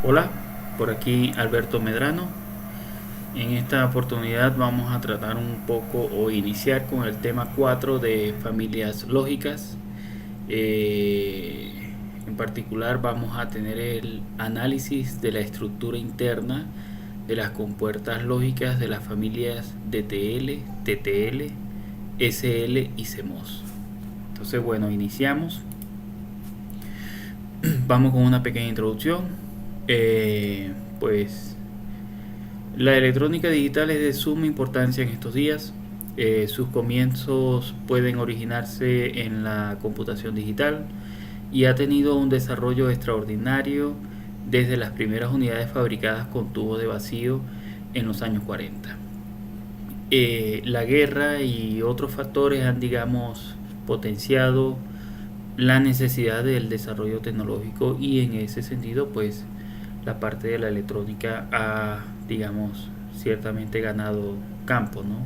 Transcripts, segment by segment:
Hola, por aquí Alberto Medrano. En esta oportunidad vamos a tratar un poco o iniciar con el tema 4 de familias lógicas. En particular vamos a tener el análisis de la estructura interna de las compuertas lógicas de las familias DTL, TTL, SL y CMOS. Entonces, bueno, iniciamos. Vamos con una pequeña introducción. Pues la electrónica digital es de suma importancia en estos días. Sus comienzos pueden originarse en la computación digital y ha tenido un desarrollo extraordinario desde las primeras unidades fabricadas con tubos de vacío en los años 40. La guerra y otros factores han, digamos, potenciado la necesidad del desarrollo tecnológico, y en ese sentido pues la parte de la electrónica ha, digamos, ciertamente ganado campo, ¿no?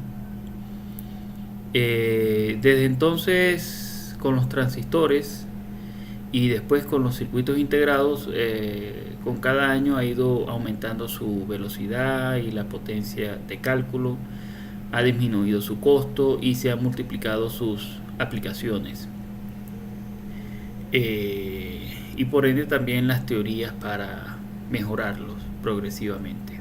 Desde entonces, con los transistores y después con los circuitos integrados, con cada año ha ido aumentando su velocidad y la potencia de cálculo, ha disminuido su costo y se han multiplicado sus aplicaciones. Y por ende también las teorías para mejorarlos progresivamente.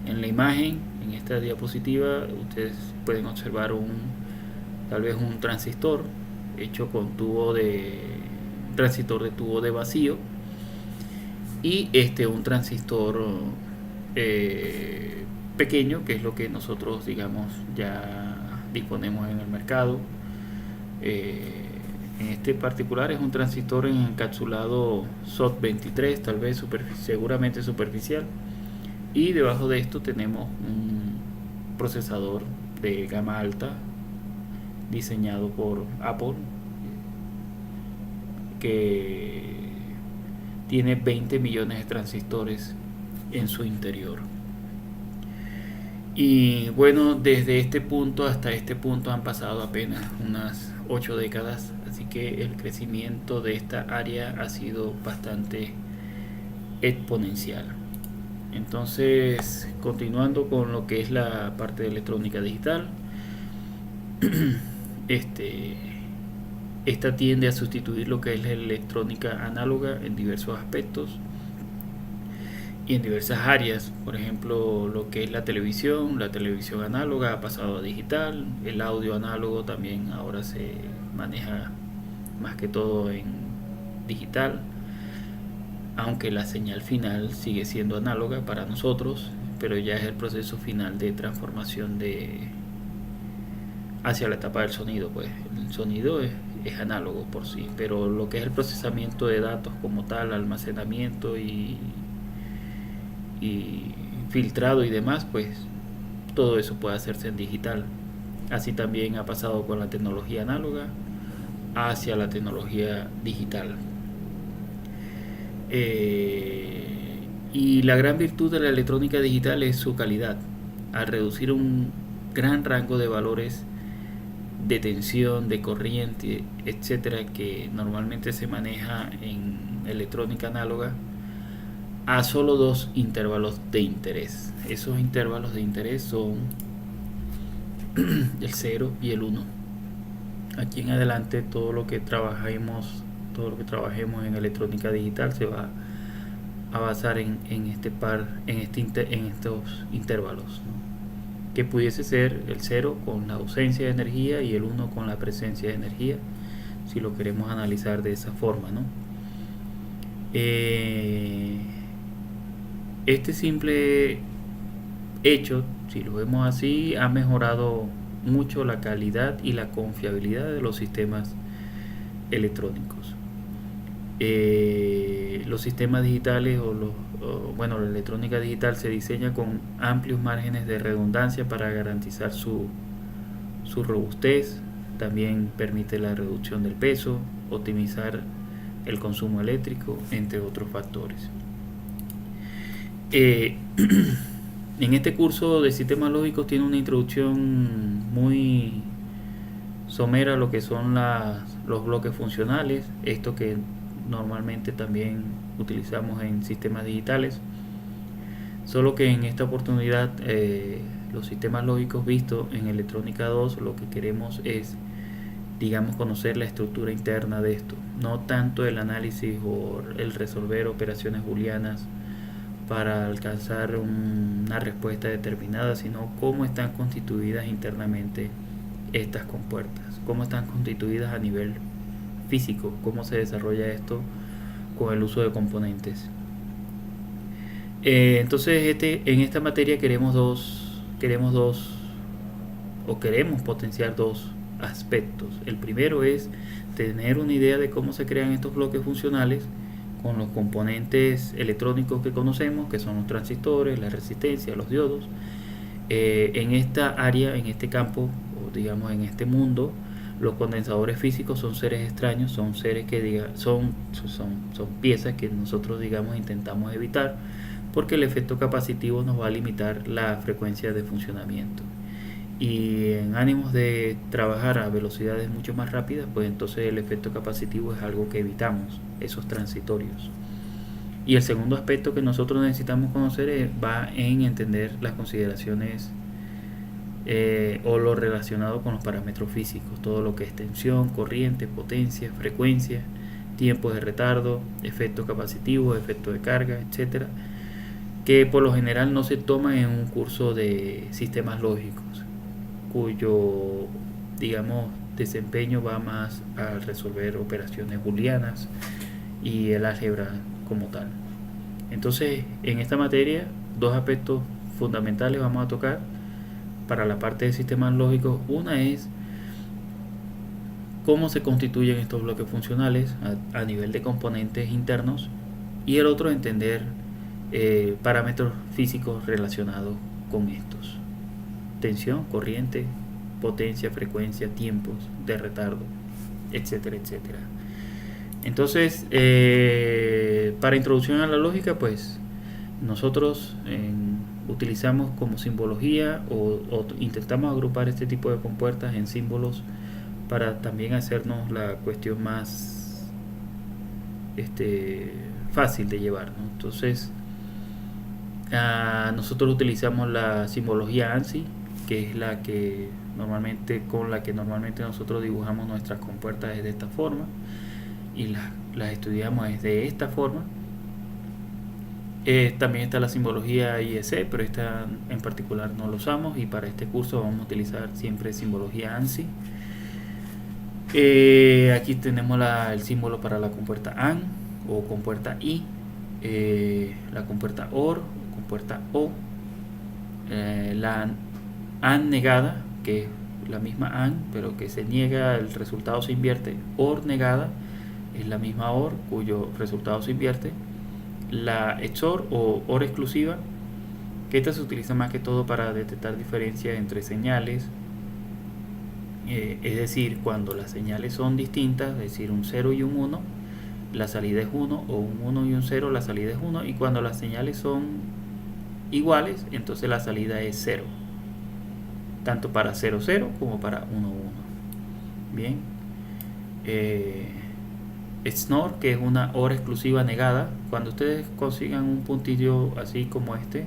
En la imagen, en esta diapositiva, ustedes pueden observar tal vez un transistor hecho con transistor de tubo de vacío, y un transistor pequeño, que es lo que nosotros, digamos, ya disponemos en el mercado. En este particular es un transistor encapsulado SOT23, tal vez seguramente superficial, y debajo de esto tenemos un procesador de gama alta diseñado por Apple, que tiene 20 millones de transistores en su interior. Y bueno, desde este punto hasta este punto han pasado apenas unas 8 décadas, así que el crecimiento de esta área ha sido bastante exponencial. Entonces, continuando con lo que es la parte de electrónica digital, esta tiende a sustituir lo que es la electrónica análoga en diversos aspectos y en diversas áreas. Por ejemplo, lo que es la televisión análoga ha pasado a digital, el audio análogo también ahora se maneja más que todo en digital, aunque la señal final sigue siendo análoga para nosotros, pero ya es el proceso final de transformación hacia la etapa del sonido. Pues el sonido es análogo por sí, pero lo que es el procesamiento de datos como tal, almacenamiento y filtrado y demás, pues todo eso puede hacerse en digital. Así también ha pasado con la tecnología análoga hacia la tecnología digital. Y la gran virtud de la electrónica digital es su calidad. Al reducir un gran rango de valores de tensión, de corriente, etcétera, que normalmente se maneja en electrónica análoga, a solo dos intervalos de interés. Esos intervalos de interés son el 0 y el 1. Aquí en adelante todo lo que trabajemos en electrónica digital se va a basar en estos intervalos, ¿no? Que pudiese ser el 0 con la ausencia de energía y el 1 con la presencia de energía, si lo queremos analizar de esa forma, ¿no? Este simple hecho, si lo vemos así, ha mejorado mucho la calidad y la confiabilidad de los sistemas electrónicos. Los sistemas digitales la electrónica digital se diseña con amplios márgenes de redundancia para garantizar su robustez. También permite la reducción del peso, optimizar el consumo eléctrico, entre otros factores. En este curso de sistemas lógicos tiene una introducción muy somera a lo que son los bloques funcionales, esto que normalmente también utilizamos en sistemas digitales, solo que en esta oportunidad los sistemas lógicos vistos en electrónica 2 lo que queremos es, digamos, conocer la estructura interna de esto, no tanto el análisis o el resolver operaciones booleanas para alcanzar una respuesta determinada, sino cómo están constituidas internamente estas compuertas, cómo están constituidas a nivel físico, cómo se desarrolla esto con el uso de componentes. Entonces en esta materia queremos potenciar dos aspectos. El primero es tener una idea de cómo se crean estos bloques funcionales con los componentes electrónicos que conocemos, que son los transistores, la resistencia, los diodos. En esta área, en este campo, o digamos en este mundo, los condensadores físicos son seres extraños, son seres que son piezas que nosotros, digamos, intentamos evitar, porque el efecto capacitivo nos va a limitar la frecuencia de funcionamiento. Y en ánimos de trabajar a velocidades mucho más rápidas, pues entonces el efecto capacitivo es algo que evitamos, esos transitorios. Y el segundo aspecto que nosotros necesitamos conocer va en entender las consideraciones o lo relacionado con los parámetros físicos, todo lo que es tensión, corriente, potencia, frecuencia, tiempo de retardo, efectos capacitivos, efecto de carga, etcétera, que por lo general no se toma en un curso de sistemas lógicos, cuyo, digamos, desempeño va más a resolver operaciones booleanas y el álgebra como tal. Entonces, en esta materia, dos aspectos fundamentales vamos a tocar para la parte de sistemas lógicos. Una es cómo se constituyen estos bloques funcionales a nivel de componentes internos, y el otro entender parámetros físicos relacionados con estos: tensión, corriente, potencia, frecuencia, tiempos de retardo, etcétera, etcétera. Entonces, para introducción a la lógica, pues nosotros utilizamos como simbología o intentamos agrupar este tipo de compuertas en símbolos para también hacernos la cuestión más fácil de llevar, ¿no? Entonces, nosotros utilizamos la simbología ANSI, que es con la que normalmente nosotros dibujamos nuestras compuertas de esta forma, y las estudiamos de esta forma. También está la simbología IEC, pero esta en particular no lo usamos, y para este curso vamos a utilizar siempre simbología ANSI. Aquí tenemos el símbolo para la compuerta AND o compuerta I, la compuerta OR, compuerta O, la AND negada, que es la misma AND pero que se niega, el resultado se invierte. OR negada es la misma OR cuyo resultado se invierte. La XOR o OR exclusiva, que esta se utiliza más que todo para detectar diferencias entre señales, es decir, cuando las señales son distintas, es decir, un 0 y un 1, la salida es 1, o un 1 y un 0, la salida es 1, y cuando las señales son iguales, entonces la salida es 0, tanto para 0, 0 como para 1, 1. Bien. XNOR, que es una OR exclusiva negada. Cuando ustedes consigan un puntillo así como este,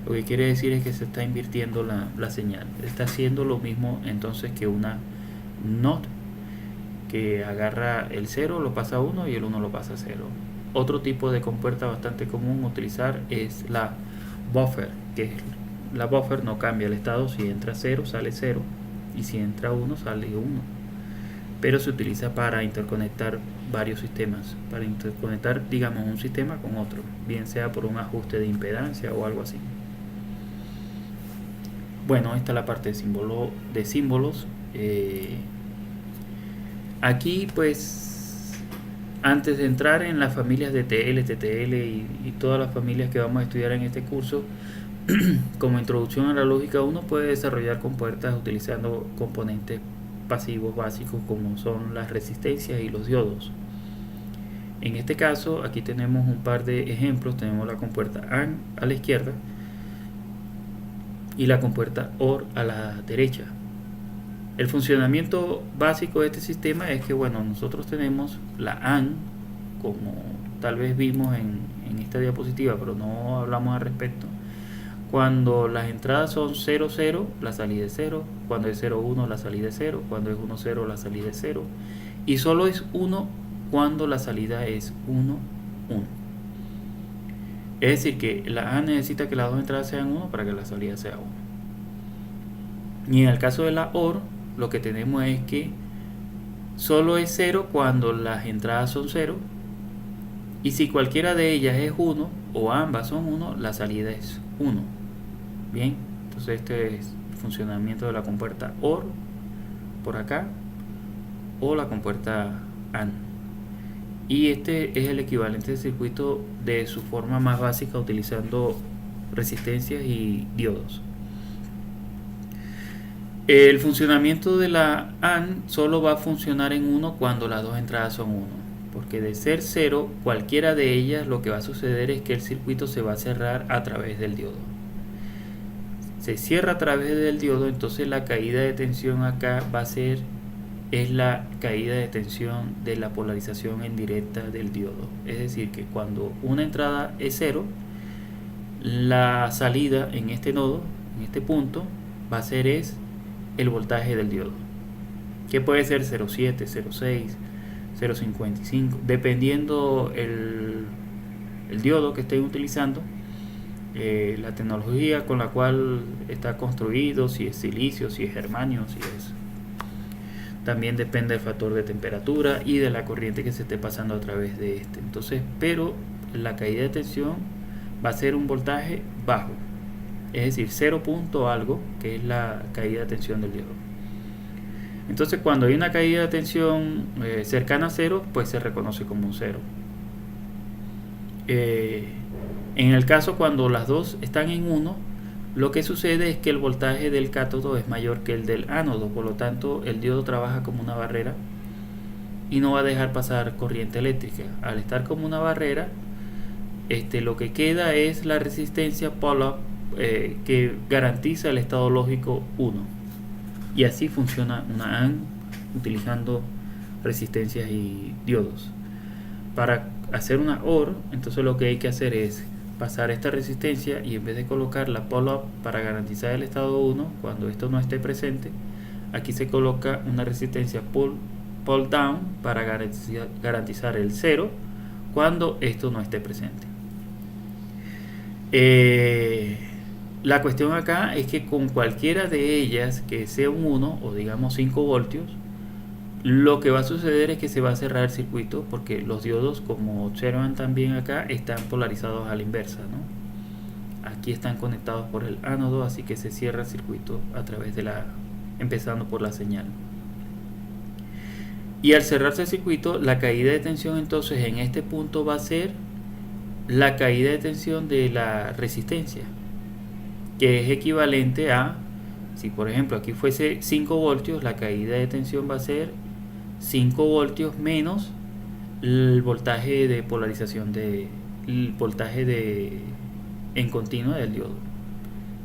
lo que quiere decir es que se está invirtiendo la señal. Está haciendo lo mismo entonces que una NOT, que agarra el 0, lo pasa a 1 y el 1 lo pasa a 0. Otro tipo de compuerta bastante común utilizar es la buffer, que la buffer no cambia el estado. Si entra 0 sale 0, y si entra 1 sale 1, pero se utiliza para interconectar varios sistemas, para interconectar, digamos, un sistema con otro, bien sea por un ajuste de impedancia o algo así. Bueno, esta es la parte de símbolos. Aquí, pues, antes de entrar en las familias de TL, TTL y todas las familias que vamos a estudiar en este curso, como introducción a la lógica, uno puede desarrollar compuertas utilizando componentes pasivos básicos como son las resistencias y los diodos. En este caso, aquí tenemos un par de ejemplos. Tenemos la compuerta AND a la izquierda y la compuerta OR a la derecha. El funcionamiento básico de este sistema es que, bueno, nosotros tenemos la AND como tal vez vimos en esta diapositiva, pero no hablamos al respecto. Cuando las entradas son 0, 0, la salida es 0. Cuando es 0, 1, la salida es 0. Cuando es 1, 0, la salida es 0. Y solo es 1 cuando la salida es 1, 1. Es decir, que la A necesita que las dos entradas sean 1 para que la salida sea 1. Y en el caso de la OR, lo que tenemos es que solo es 0 cuando las entradas son 0. Y si cualquiera de ellas es 1 o ambas son 1, la salida es 1. Bien, entonces este es el funcionamiento de la compuerta OR por acá, o la compuerta AND. Y este es el equivalente de circuito de su forma más básica, utilizando resistencias y diodos. El funcionamiento de la AND solo va a funcionar en 1 cuando las dos entradas son 1, porque de ser 0, cualquiera de ellas, lo que va a suceder es que el circuito se va a cerrar a través del diodo. Se cierra a través del diodo, entonces la caída de tensión acá va a ser la caída de tensión de la polarización en directa del diodo. Es decir, que cuando una entrada es 0, la salida en este nodo, en este punto, va a ser el voltaje del diodo, que puede ser 0,7, 0,6, 0,55, dependiendo el diodo que estén utilizando, la tecnología con la cual está construido, si es silicio, si es germanio, si es... También depende del factor de temperatura y de la corriente que se esté pasando a través de este. Entonces, pero la caída de tensión va a ser un voltaje bajo, es decir, 0 punto algo, que es la caída de tensión del diodo. Entonces, cuando hay una caída de tensión cercana a 0, pues se reconoce como un 0. En el caso cuando las dos están en 1, lo que sucede es que el voltaje del cátodo es mayor que el del ánodo, por lo tanto el diodo trabaja como una barrera y no va a dejar pasar corriente eléctrica. Al estar como una barrera, lo que queda es la resistencia pull-up que garantiza el estado lógico 1. Y así funciona una AND utilizando resistencias y diodos. Para hacer una OR, entonces lo que hay que hacer es pasar esta resistencia y en vez de colocar la pull-up para garantizar el estado 1, cuando esto no esté presente, aquí se coloca una resistencia pull-down para garantizar el 0 cuando esto no esté presente. La cuestión acá es que con cualquiera de ellas que sea un 1 o digamos 5 voltios, lo que va a suceder es que se va a cerrar el circuito, porque los diodos, como observan también acá, están polarizados a la inversa, ¿no? Aquí están conectados por el ánodo, así que se cierra el circuito a través de empezando por la señal. Y al cerrarse el circuito, la caída de tensión entonces en este punto va a ser la caída de tensión de la resistencia, que es equivalente a, si por ejemplo aquí fuese 5 voltios, la caída de tensión va a ser 5 voltios menos el voltaje de polarización en continua del diodo.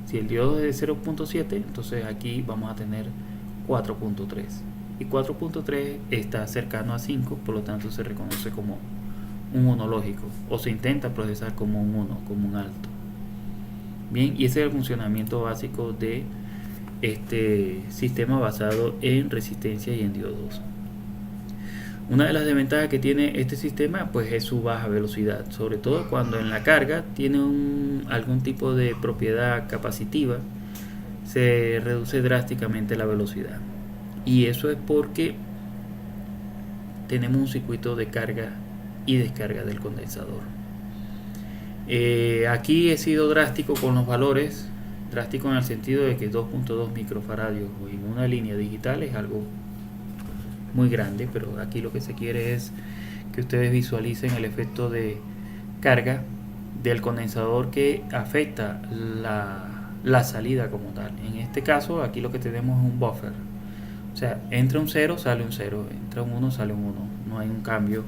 Si el diodo es de 0.7, entonces aquí vamos a tener 4.3, y 4.3 está cercano a 5, por lo tanto se reconoce como un 1 lógico, o se intenta procesar como un 1, como un alto. Bien, y ese es el funcionamiento básico de este sistema basado en resistencia y en diodos. Una de las desventajas que tiene este sistema pues es su baja velocidad, sobre todo cuando en la carga tiene algún tipo de propiedad capacitiva, se reduce drásticamente la velocidad, y eso es porque tenemos un circuito de carga y descarga del condensador. Aquí he sido drástico con los valores, drástico en el sentido de que 2.2 microfaradios en una línea digital es algo muy grande, pero aquí lo que se quiere es que ustedes visualicen el efecto de carga del condensador que afecta la salida como tal. En este caso aquí lo que tenemos es un buffer, o sea, entra un 0, sale un 0, entra un 1, sale un 1, no hay un cambio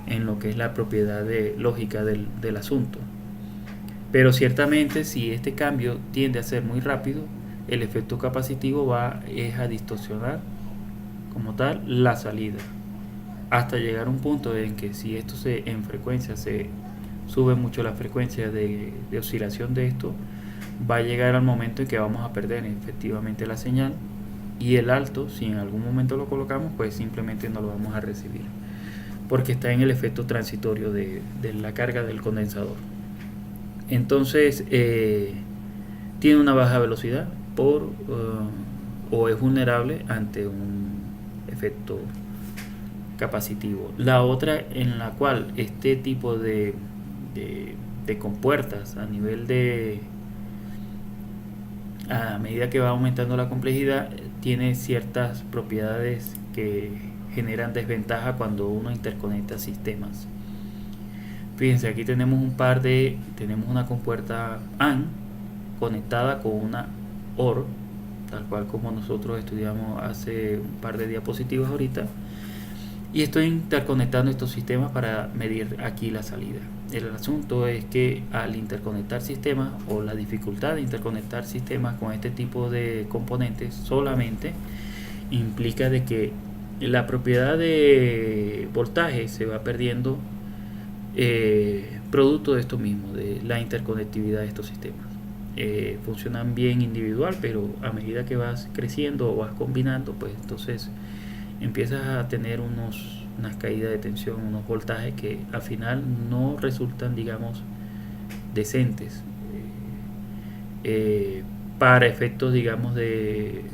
en lo que es la propiedad lógica del asunto. Pero ciertamente si este cambio tiende a ser muy rápido, el efecto capacitivo es a distorsionar como tal la salida. hasta llegar a un punto en que si esto en frecuencia se sube mucho la frecuencia de oscilación de esto, va a llegar al momento en que vamos a perder efectivamente la señal, y el alto, si en algún momento lo colocamos, pues simplemente no lo vamos a recibir porque está en el efecto transitorio de la carga del condensador. Entonces tiene una baja velocidad o es vulnerable ante un efecto capacitivo. La otra en la cual este tipo de compuertas a medida que va aumentando la complejidad, tiene ciertas propiedades que generan desventaja cuando uno interconecta sistemas. Fíjense, aquí tenemos tenemos una compuerta AND conectada con una OR, tal cual como nosotros estudiamos hace un par de diapositivas ahorita, y estoy interconectando estos sistemas para medir aquí la salida. El asunto es que al interconectar sistemas, o la dificultad de interconectar sistemas con este tipo de componentes, solamente implica de que la propiedad de voltaje se va perdiendo producto de esto mismo, de la interconectividad de estos sistemas. Funcionan bien individual, pero a medida que vas creciendo o vas combinando, pues entonces empiezas a tener unas caídas de tensión, unos voltajes que al final no resultan, digamos, decentes para efectos, digamos, de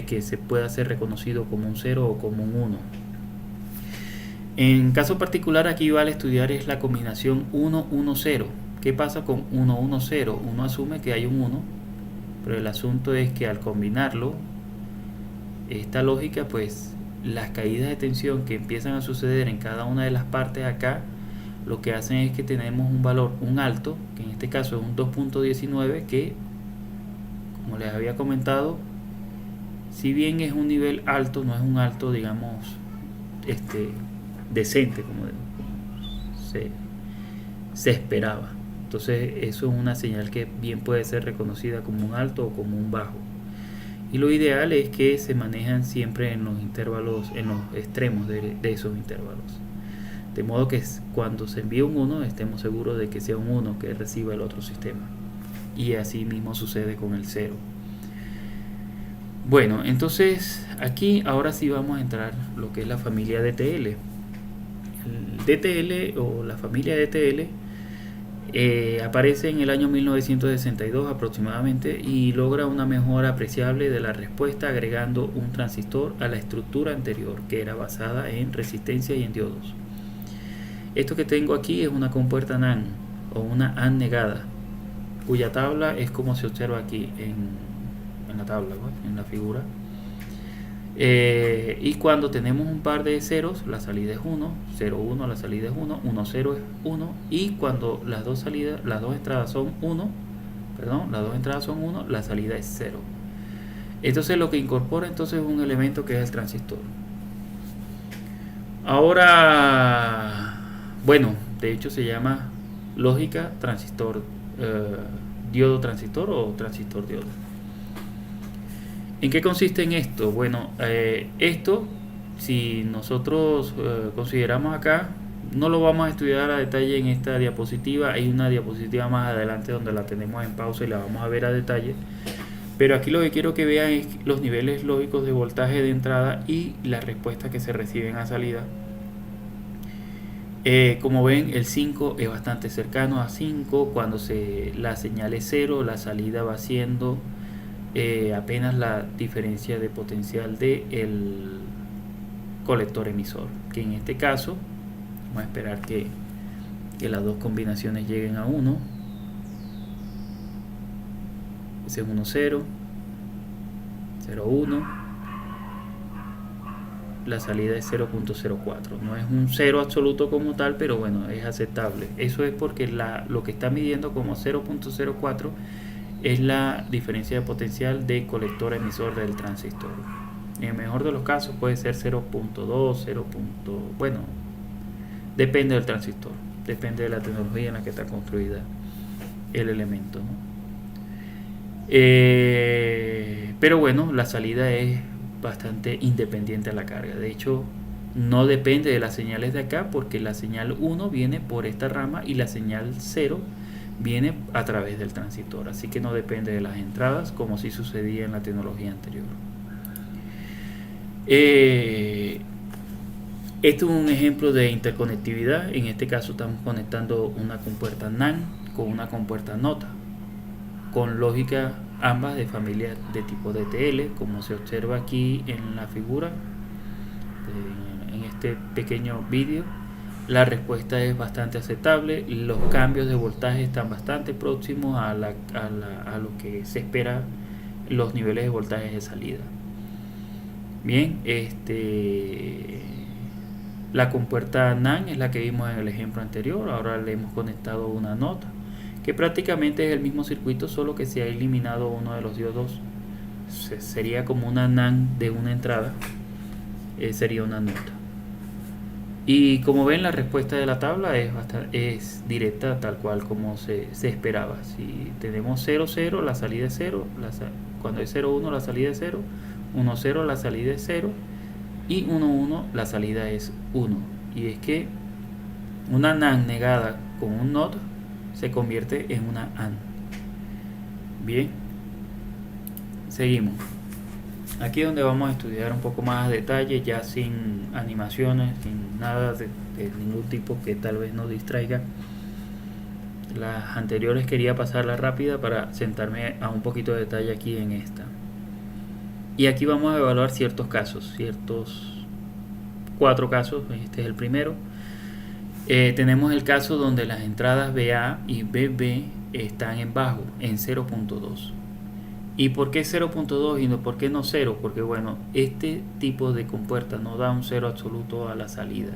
que se pueda ser reconocido como un 0 o como un 1. En caso particular, aquí vale estudiar es la combinación 1-1-0. ¿Qué pasa con 1-1-0? Uno asume que hay un 1, pero el asunto es que al combinarlo, esta lógica, pues las caídas de tensión que empiezan a suceder en cada una de las partes acá, lo que hacen es que tenemos un valor, un alto, que en este caso es un 2.19, que, como les había comentado, si bien es un nivel alto, no es un alto, digamos, decente, como se esperaba. Entonces eso es una señal que bien puede ser reconocida como un alto o como un bajo. Y lo ideal es que se manejan siempre en los intervalos, en los extremos de esos intervalos. De modo que cuando se envíe un 1, estemos seguros de que sea un 1 que reciba el otro sistema. Y así mismo sucede con el 0. Bueno, entonces aquí ahora sí vamos a entrar lo que es la familia DTL. El DTL o la familia DTL aparece en el año 1962 aproximadamente y logra una mejora apreciable de la respuesta agregando un transistor a la estructura anterior, que era basada en resistencia y en diodos. Esto que tengo aquí es una compuerta NAND o una AND negada, cuya tabla es como se observa aquí en la tabla, en la figura. Y cuando tenemos un par de ceros, la salida es 1, 0, 1, la salida es 1, 1, 0 es 1, y cuando las dos entradas son 1, la salida es 0. Entonces lo que incorpora entonces es un elemento que es el transistor. Ahora, bueno, de hecho se llama lógica transistor, diodo transistor o transistor diodo. ¿En qué consiste en esto? Bueno, esto, si nosotros consideramos acá, no lo vamos a estudiar a detalle en esta diapositiva. Hay una diapositiva más adelante donde la tenemos en pausa y la vamos a ver a detalle. Pero aquí lo que quiero que vean es los niveles lógicos de voltaje de entrada y las respuestas que se reciben a salida. Como ven, el 5 es bastante cercano a 5. Cuando la señal es 0, la salida va siendo apenas la diferencia de potencial del colector emisor, que en este caso vamos a esperar que las dos combinaciones lleguen a 1. Ese es 1, 0, 0, 1. La salida es 0.04. No es un 0 absoluto como tal, pero bueno, es aceptable. Eso es porque lo que está midiendo como 0.04 es la diferencia de potencial de colector emisor del transistor. En el mejor de los casos puede ser 0.2, 0. Bueno, depende del transistor, depende de la tecnología en la que está construida el elemento, ¿no? Pero bueno, la salida es bastante independiente a la carga. De hecho, no depende de las señales de acá, porque la señal 1 viene por esta rama y la señal 0 viene a través del transistor, así que no depende de las entradas como si sucedía en la tecnología anterior. Este es un ejemplo de interconectividad. En este caso estamos conectando una compuerta NAND con una compuerta NOTA, con lógica ambas de familia de tipo DTL, como se observa aquí en la figura, en este pequeño vídeo. La respuesta es bastante aceptable, los cambios de voltaje están bastante próximos a lo que se espera, los niveles de voltaje de salida. Bien, la compuerta NAND es la que vimos en el ejemplo anterior. Ahora le hemos conectado una NOTA, que prácticamente es el mismo circuito, solo que se ha eliminado uno de los diodos. Sería como una NAND de una entrada, sería una NOTA. Y como ven, la respuesta de la tabla es directa, tal cual como se esperaba. Si tenemos 0, 0, la salida es 0, cuando es 0, 1, la salida es 0, 1, 0, la salida es 0, y 1, 1, la salida es 1. Y es que una NAND negada con un NOT se convierte en una AND. Bien, seguimos. Aquí es donde vamos a estudiar un poco más a detalle, ya sin animaciones, sin nada de ningún tipo que tal vez nos distraiga. Las anteriores quería pasarla rápida para sentarme a un poquito de detalle aquí en esta. Y aquí vamos a evaluar ciertos casos, 4 casos. Este es el primero. Tenemos el caso donde las entradas BA y BB están en bajo, en 0.2. ¿Y por qué 0.2 y por qué no 0? Porque bueno, este tipo de compuerta no da un 0 absoluto a la salida.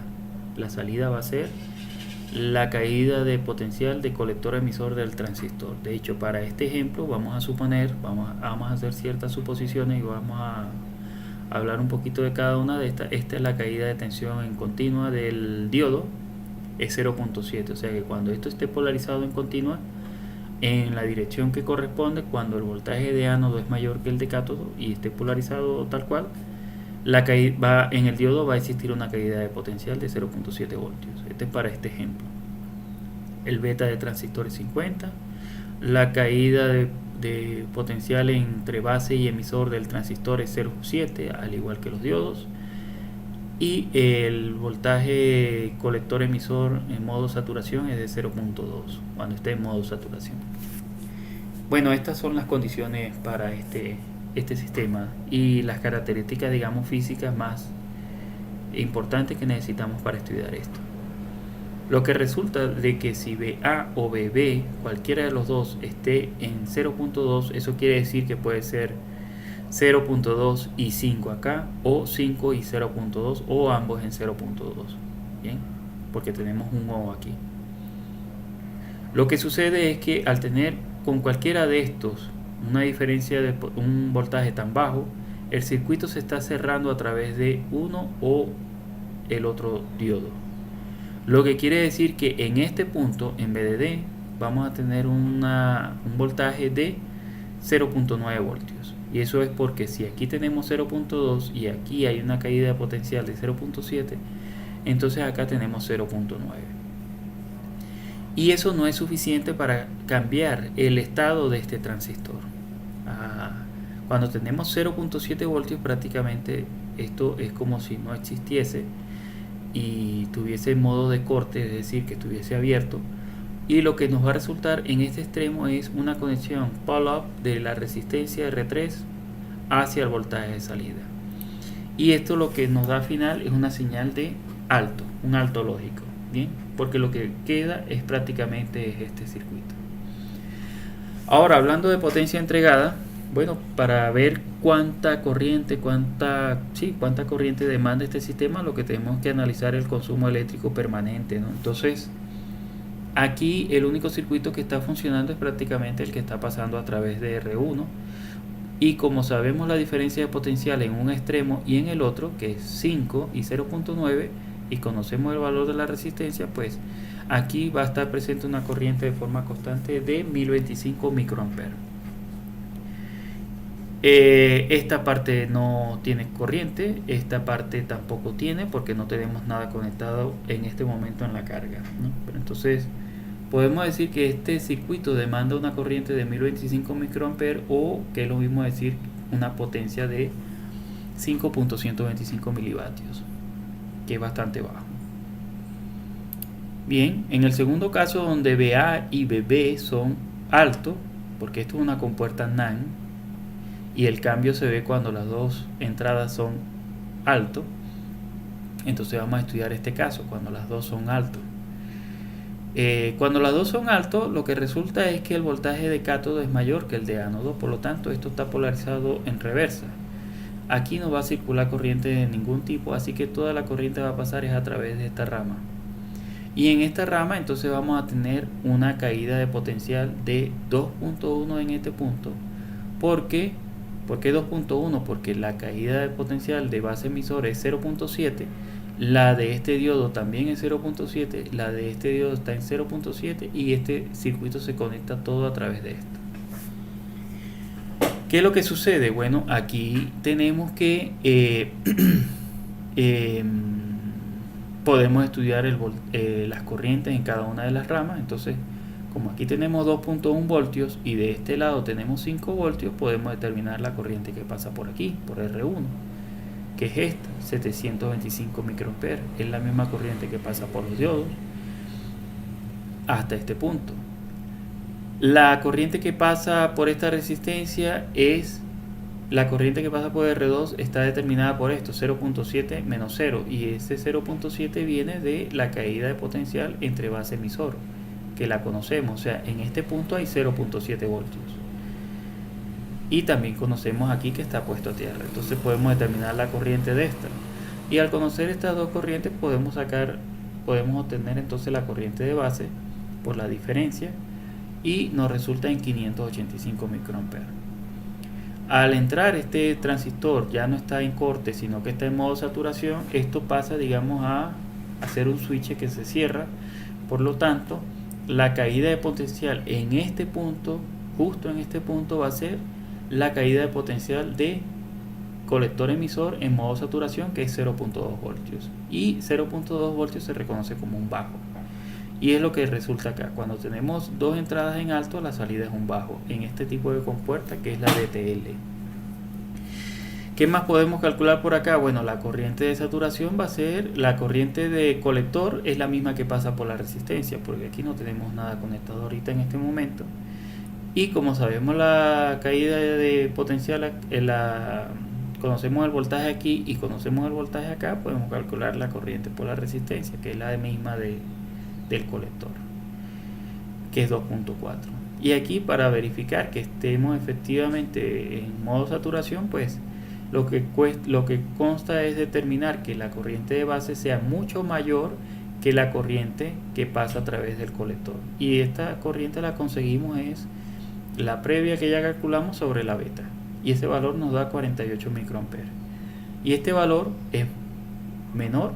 La salida va a ser la caída de potencial de colector emisor del transistor. De hecho, para este ejemplo vamos a suponer, vamos a hacer ciertas suposiciones y vamos a hablar un poquito de cada una de estas. Esta es la caída de tensión en continua del diodo, es 0.7. O sea que cuando esto esté polarizado en continua, en la dirección que corresponde, cuando el voltaje de ánodo es mayor que el de cátodo y esté polarizado tal cual, en el diodo va a existir una caída de potencial de 0.7 voltios. Este es para este ejemplo. El beta de transistor es 50. La caída de potencial entre base y emisor del transistor es 0.7, al igual que los diodos. Y el voltaje colector emisor en modo saturación es de 0.2 cuando esté en modo saturación. Bueno, estas son las condiciones para este sistema y las características, digamos, físicas más importantes que necesitamos para estudiar esto. Lo que resulta de que si BA o BB, cualquiera de los dos, esté en 0.2, eso quiere decir que puede ser 0.2 y 5 acá, o 5 y 0.2, o ambos en 0.2. Bien, porque tenemos un O aquí. Lo que sucede es que al tener con cualquiera de estos una diferencia de un voltaje tan bajo, el circuito se está cerrando a través de uno o el otro diodo. Lo que quiere decir que en este punto, en vez de D, vamos a tener un voltaje de 0.9 voltios. Y eso es porque si aquí tenemos 0.2 y aquí hay una caída de potencial de 0.7, entonces acá tenemos 0.9. Y eso no es suficiente para cambiar el estado de este transistor. Cuando tenemos 0.7 voltios, prácticamente esto es como si no existiese y tuviese modo de corte, es decir, que estuviese abierto. Y lo que nos va a resultar en este extremo es una conexión pull-up de la resistencia R3 hacia el voltaje de salida. Y esto lo que nos da al final es una señal de alto, un alto lógico. Bien, porque lo que queda es prácticamente este circuito. Ahora, hablando de potencia entregada, bueno, para ver cuánta corriente demanda este sistema, lo que tenemos que analizar es el consumo eléctrico permanente, ¿no? Entonces, aquí el único circuito que está funcionando es prácticamente el que está pasando a través de R1. Y como sabemos la diferencia de potencial en un extremo y en el otro, que es 5 y 0.9, y conocemos el valor de la resistencia, pues aquí va a estar presente una corriente de forma constante de 1025 microamperes. Esta parte no tiene corriente, esta parte tampoco tiene porque no tenemos nada conectado en este momento en la carga, ¿no? Pero entonces podemos decir que este circuito demanda una corriente de 1025 microamperes, o que es lo mismo decir una potencia de 5.125 milivatios, que es bastante bajo. Bien, en el segundo caso, donde BA y BB son altos, porque esto es una compuerta NAND y el cambio se ve cuando las dos entradas son altos, entonces vamos a estudiar este caso cuando las dos son altos. Cuando las dos son altos, lo que resulta es que el voltaje de cátodo es mayor que el de ánodo, por lo tanto esto está polarizado en reversa. Aquí no va a circular corriente de ningún tipo, así que toda la corriente va a pasar es a través de esta rama. Y en esta rama entonces vamos a tener una caída de potencial de 2.1 en este punto. ¿Por qué 2.1? Porque la caída de potencial de base emisora es 0.7, la de este diodo también es 0.7, la de este diodo está en 0.7 y este circuito se conecta todo a través de esto. ¿Qué es lo que sucede? Bueno, aquí tenemos que podemos estudiar las corrientes en cada una de las ramas. Entonces, como aquí tenemos 2.1 voltios y de este lado tenemos 5 voltios, podemos determinar la corriente que pasa por aquí, por R1, que es esta, 725 microamperes. Es la misma corriente que pasa por los diodos hasta este punto. La corriente que pasa por esta resistencia es la corriente que pasa por R2, está determinada por esto, 0.7 menos 0, y ese 0.7 viene de la caída de potencial entre base emisor, que la conocemos, o sea, en este punto hay 0.7 voltios. Y también conocemos aquí que está puesto a tierra, entonces podemos determinar la corriente de esta. Y al conocer estas dos corrientes podemos obtener entonces la corriente de base por la diferencia, y nos resulta en 585 microamperes. Al entrar este transistor ya no está en corte, sino que está en modo saturación, esto pasa, digamos, a hacer un switch que se cierra. Por lo tanto, la caída de potencial en este punto, justo en este punto, va a ser la caída de potencial de colector emisor en modo saturación, que es 0.2 voltios. Y 0.2 voltios se reconoce como un bajo. Y es lo que resulta acá. Cuando tenemos dos entradas en alto, la salida es un bajo en este tipo de compuerta, que es la DTL. ¿Qué más podemos calcular por acá? Bueno, la corriente de saturación va a ser, la corriente de colector es la misma que pasa por la resistencia, porque aquí no tenemos nada conectado ahorita en este momento. Y como sabemos la caída de potencial, conocemos el voltaje aquí y conocemos el voltaje acá, podemos calcular la corriente por la resistencia, que es la misma del colector, que es 2.4. Y aquí, para verificar que estemos efectivamente en modo saturación, pues lo que consta es determinar que la corriente de base sea mucho mayor que la corriente que pasa a través del colector. Y esta corriente la conseguimos es la previa que ya calculamos sobre la beta, y ese valor nos da 48 microamperes, y este valor es menor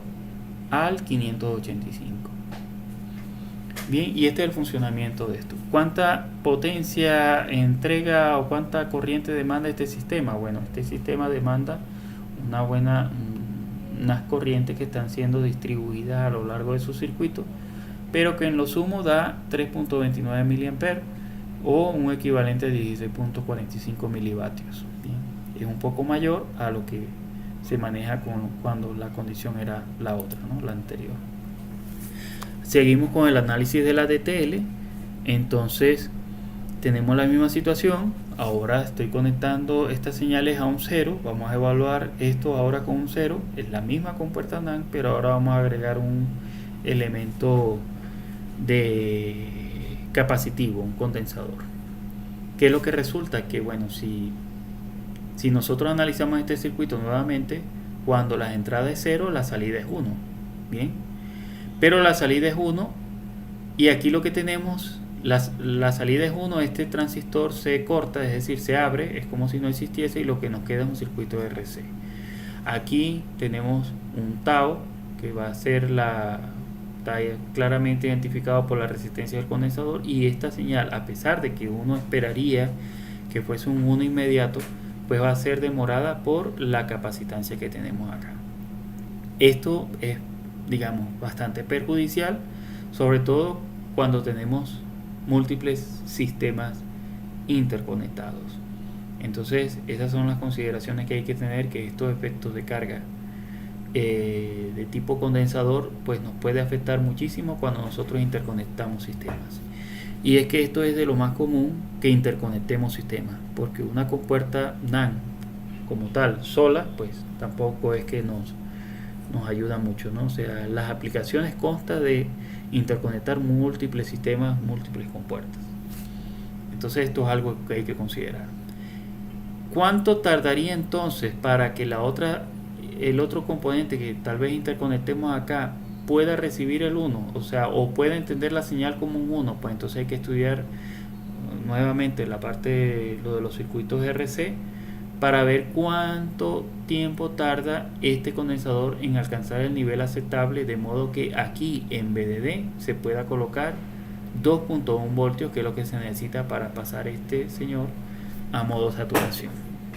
al 585. Bien, y este es el funcionamiento de esto. ¿Cuánta potencia entrega o cuánta corriente demanda este sistema? Bueno, este sistema demanda unas corrientes que están siendo distribuidas a lo largo de su circuito, pero que en lo sumo da 3.29 miliamperes o un equivalente de 16.45 milivatios. Bien, es un poco mayor a lo que se maneja cuando la condición era la otra, ¿no? La anterior. Seguimos con el análisis de la DTL. Entonces tenemos la misma situación. Ahora estoy conectando estas señales a un 0. Vamos a evaluar esto ahora con un 0. Es la misma compuerta NAND, pero ahora vamos a agregar un elemento de capacitivo, un condensador. ¿Qué es lo que resulta? Que bueno, si nosotros analizamos este circuito nuevamente, cuando la entrada es 0, la salida es 1. Bien, pero la salida es 1, y aquí lo que tenemos, la salida es 1, este transistor se corta, es decir, se abre, es como si no existiese, y lo que nos queda es un circuito RC. Aquí tenemos un tau, que va a ser está claramente identificado por la resistencia del condensador, y esta señal, a pesar de que uno esperaría que fuese un 1 inmediato, pues va a ser demorada por la capacitancia que tenemos acá. Esto es, digamos, bastante perjudicial, sobre todo cuando tenemos múltiples sistemas interconectados. Entonces, esas son las consideraciones que hay que tener, que estos efectos de carga de tipo condensador pues nos puede afectar muchísimo cuando nosotros interconectamos sistemas. Y es que esto es de lo más común, que interconectemos sistemas, porque una compuerta NAND como tal sola pues tampoco es que nos ayuda mucho, ¿no? O sea, las aplicaciones constan de interconectar múltiples sistemas, múltiples compuertas. Entonces esto es algo que hay que considerar. ¿Cuánto tardaría entonces para que el otro componente que tal vez interconectemos acá pueda recibir el 1? O sea, o pueda entender la señal como un 1. Pues entonces hay que estudiar nuevamente la parte, lo de los circuitos RC, para ver cuánto tiempo tarda este condensador en alcanzar el nivel aceptable, de modo que aquí en VDD se pueda colocar 2.1 voltios, que es lo que se necesita para pasar este señor a modo saturación.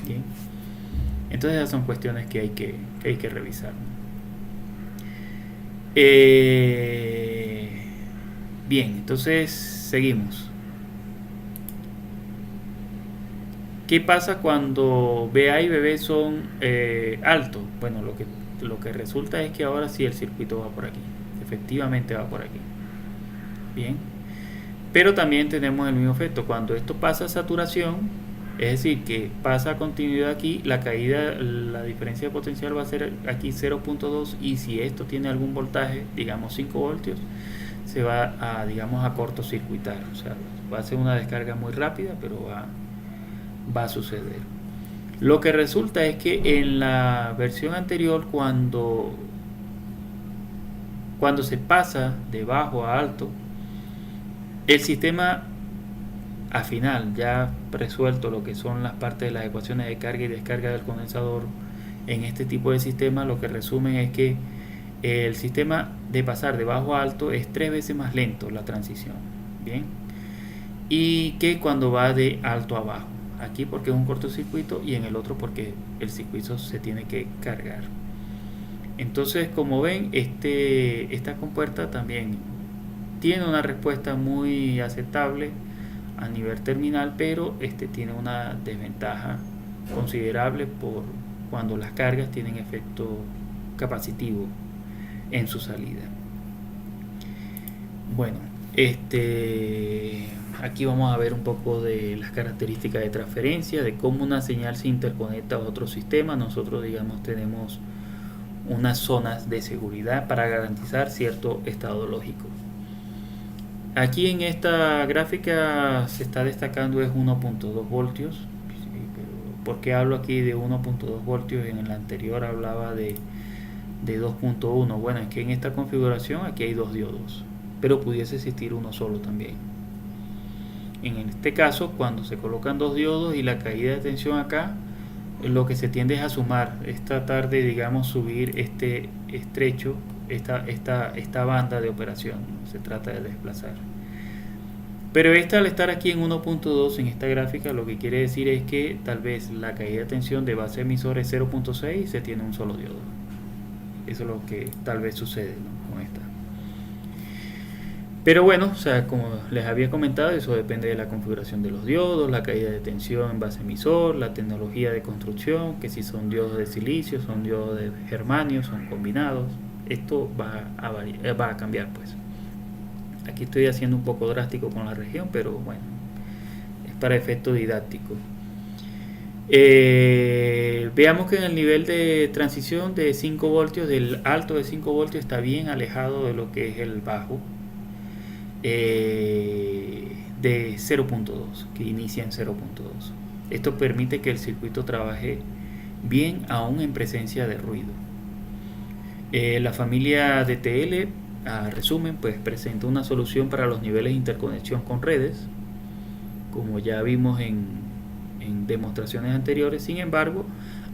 ¿Bien? Entonces esas son cuestiones que hay que revisar. Bien, entonces seguimos. ¿Qué pasa cuando BA y BB son altos? Bueno, lo que resulta es que ahora sí el circuito va por aquí. Efectivamente va por aquí. Bien. Pero también tenemos el mismo efecto. Cuando esto pasa a saturación, es decir, que pasa a continuidad aquí, la caída, la diferencia de potencial va a ser aquí 0.2, y si esto tiene algún voltaje, digamos 5 voltios, se va a, digamos, a cortocircuitar. O sea, va a ser una descarga muy rápida, pero va a suceder. Lo que resulta es que en la versión anterior, cuando se pasa de bajo a alto, el sistema al final, ya resuelto lo que son las partes de las ecuaciones de carga y descarga del condensador, en este tipo de sistema lo que resumen es que el sistema de pasar de bajo a alto es 3 veces más lento la transición. Bien, y que cuando va de alto a bajo, aquí porque es un cortocircuito y en el otro porque el circuito se tiene que cargar. Entonces, como ven, esta compuerta también tiene una respuesta muy aceptable a nivel terminal, pero tiene una desventaja considerable por cuando las cargas tienen efecto capacitivo en su salida. Bueno, aquí vamos a ver un poco de las características de transferencia, de cómo una señal se interconecta a otro sistema. Nosotros, digamos, tenemos unas zonas de seguridad para garantizar cierto estado lógico. Aquí en esta gráfica se está destacando es 1.2 voltios. Sí, pero ¿por qué hablo aquí de 1.2 voltios? En el anterior hablaba de 2.1. Bueno, es que en esta configuración aquí hay dos diodos, pero pudiese existir uno solo también. En este caso, cuando se colocan dos diodos y la caída de tensión acá, lo que se tiende es a sumar, es tratar de, digamos, subir este estrecho, esta banda de operación, se trata de desplazar. Pero al estar aquí en 1.2 en esta gráfica, lo que quiere decir es que tal vez la caída de tensión de base emisora es 0.6 y se tiene un solo diodo. Eso es lo que tal vez sucede, ¿no?, con esta. Pero bueno, o sea, como les había comentado, eso depende de la configuración de los diodos, la caída de tensión en base emisor, la tecnología de construcción, que si son diodos de silicio, son diodos de germanio, son combinados. Esto va a cambiar, pues. Aquí estoy haciendo un poco drástico con la región, pero bueno, es para efecto didáctico. Veamos que en el nivel de transición de 5 voltios, del alto de 5 voltios, está bien alejado de lo que es el bajo, de 0.2, que inicia en 0.2. Esto permite que el circuito trabaje bien aún en presencia de ruido. La familia DTL, a resumen, pues presenta una solución para los niveles de interconexión con redes, como ya vimos en demostraciones anteriores. Sin embargo,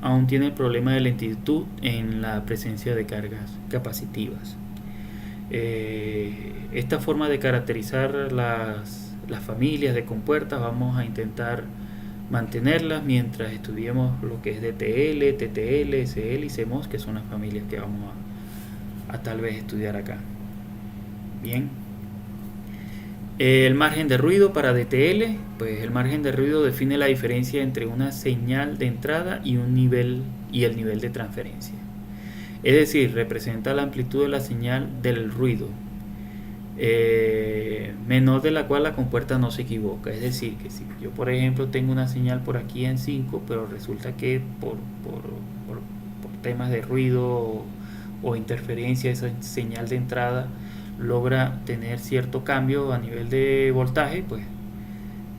aún tiene el problema de lentitud en la presencia de cargas capacitivas. Esta forma de caracterizar las familias de compuertas vamos a intentar mantenerlas mientras estudiemos lo que es DTL, TTL, SL y CMOS, que son las familias que vamos a tal vez estudiar acá. Bien. El margen de ruido para DTL, pues el margen de ruido define la diferencia entre una señal de entrada y el nivel de transferencia. Es decir, representa la amplitud de la señal del ruido, menor de la cual la compuerta no se equivoca. Es decir, que si yo por ejemplo tengo una señal por aquí en 5, pero resulta que por temas de ruido o interferencia esa señal de entrada logra tener cierto cambio a nivel de voltaje, pues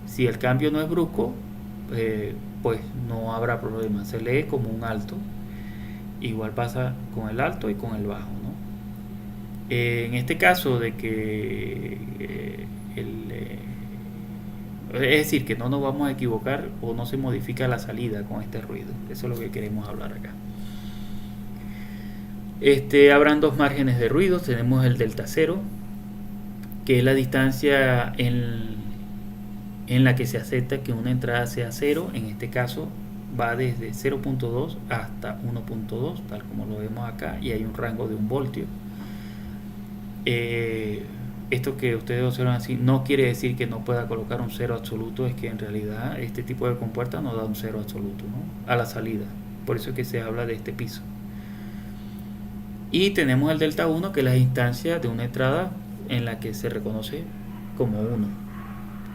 si el cambio no es brusco, pues no habrá problema, se lee como un alto. Igual pasa con el alto y con el bajo, ¿no? En este caso de que es decir, que no nos vamos a equivocar o no se modifica la salida con este ruido. Eso es lo que queremos hablar acá. Habrán dos márgenes de ruido. Tenemos el delta 0, que es la distancia en la que se acepta que una entrada sea 0. En este caso va desde 0.2 hasta 1.2, tal como lo vemos acá, y hay un rango de 1 voltio. Esto que ustedes observan así no quiere decir que no pueda colocar un 0 absoluto, es que en realidad este tipo de compuerta no da un 0 absoluto, ¿no?, a la salida. Por eso es que se habla de este piso. Y tenemos el delta 1, que es la distancia de una entrada en la que se reconoce como 1,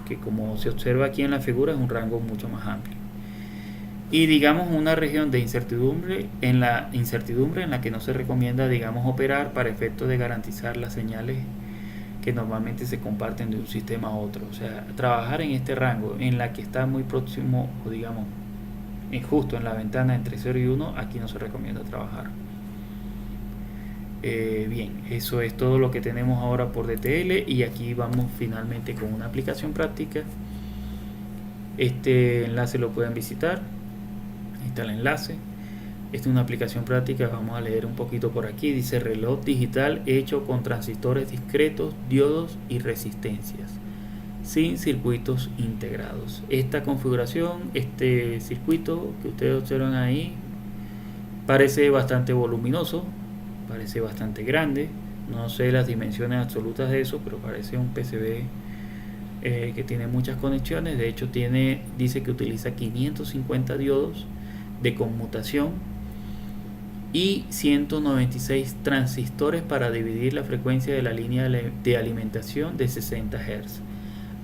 que como se observa aquí en la figura es un rango mucho más amplio. Y digamos una región de incertidumbre en la que no se recomienda, digamos, operar para efectos de garantizar las señales que normalmente se comparten de un sistema a otro. O sea, trabajar en este rango en la que está muy próximo, o digamos justo en la ventana entre 0 y 1, aquí no se recomienda trabajar. Bien, eso es todo lo que tenemos ahora por DTL, y aquí vamos finalmente con una aplicación práctica. Este enlace lo pueden visitar. Ahí está el enlace. Esta es una aplicación práctica. Vamos a leer un poquito por aquí. Dice: reloj digital hecho con transistores discretos, diodos y resistencias, sin circuitos integrados. Esta configuración, este circuito que ustedes observan ahí, parece bastante voluminoso, parece bastante grande. No sé las dimensiones absolutas de eso, pero parece un PCB que tiene muchas conexiones. De hecho dice que utiliza 550 diodos de conmutación y 196 transistores para dividir la frecuencia de la línea de alimentación de 60 Hz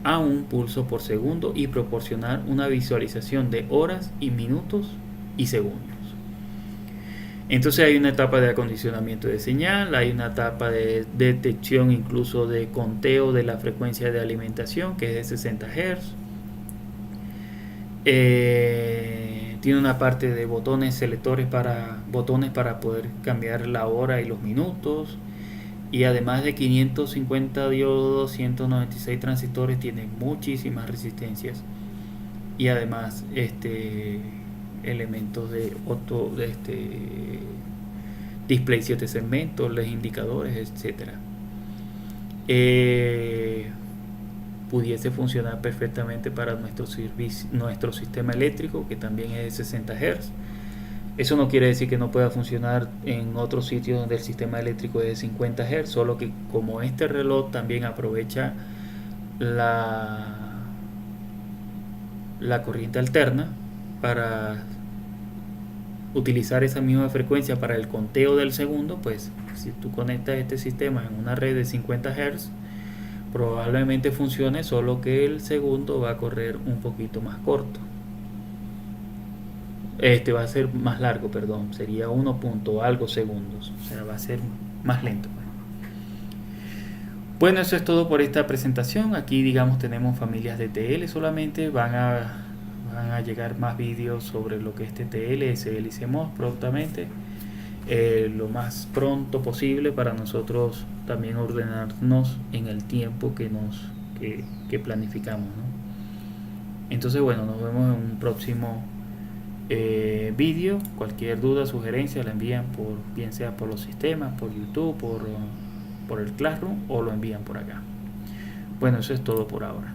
a un pulso por segundo y proporcionar una visualización de horas y minutos y segundos. Entonces hay una etapa de acondicionamiento de señal, hay una etapa de detección, incluso de conteo de la frecuencia de alimentación, que es de 60 Hz. Tiene una parte de botones selectores para poder cambiar la hora y los minutos. Y además de 550 diodos, 196 transistores, tiene muchísimas resistencias. Y además elementos de display 7 segmentos, los indicadores, etcétera. Pudiese funcionar perfectamente para nuestro sistema eléctrico, que también es de 60 Hz. Eso no quiere decir que no pueda funcionar en otros sitios donde el sistema eléctrico es de 50 Hz, solo que como este reloj también aprovecha la corriente alterna para utilizar esa misma frecuencia para el conteo del segundo, pues si tú conectas este sistema en una red de 50 Hz, probablemente funcione, solo que el segundo va a correr un poquito más corto. Va a ser más largo, perdón, sería 1 punto algo segundos, o sea, va a ser más lento. Bueno, eso es todo por esta presentación. Aquí, digamos, tenemos familias de TL solamente. Van a llegar más vídeos sobre lo que es TTL, SL y CMOS prontamente, lo más pronto posible, para nosotros también ordenarnos en el tiempo que planificamos, ¿no? Entonces, bueno, nos vemos en un próximo vídeo. Cualquier duda, sugerencia la envían bien sea por los sistemas, por YouTube, por el Classroom, o lo envían por acá. Bueno, eso es todo por ahora.